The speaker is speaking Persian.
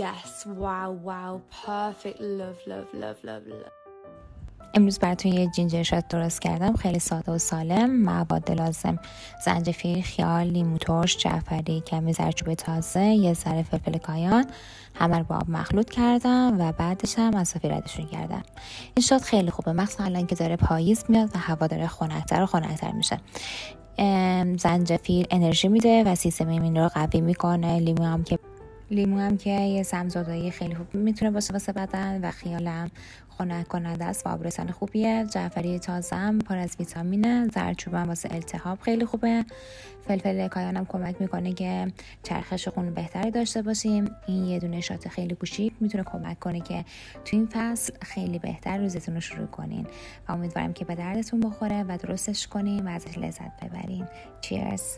Yes, wow, perfect. Love. امروز براتون یه جینجر شات درست کردم، خیلی ساده و سالم. مواد لازم: زنجفیل، خیار، لیمو ترش، جعفری، کمی زردچوبه تازه، یه ذره فلفل کایان. همه رو با آب مخلوط کردم و بعدش هم مصافی ردشون کردم. این شات خیلی خوبه، مخصوصا الان که داره پاییز میاد و هوا داره خنک‌تر میشه. زنجفیل انرژی میده و سیستم ایمنی رو قوی میکنه. لیمو هم که یه سم‌زدایی خیلی خوب میتونه واسه بدن و خیالم خنک کننده است و آبرسان خوبیه. جعفری تازه هم پر از ویتامینه. زردچوبه هم واسه التهاب خیلی خوبه. فلفل کایان هم کمک میکنه که چرخش خون بهتری داشته باشیم. این یه دونه شات خیلی کوچیک میتونه کمک کنه که تو این فصل خیلی بهتر روزتون رو شروع کنین و امیدوارم که به دردتون بخوره و درستش کنین و ازش لذت ببرین. چیرز.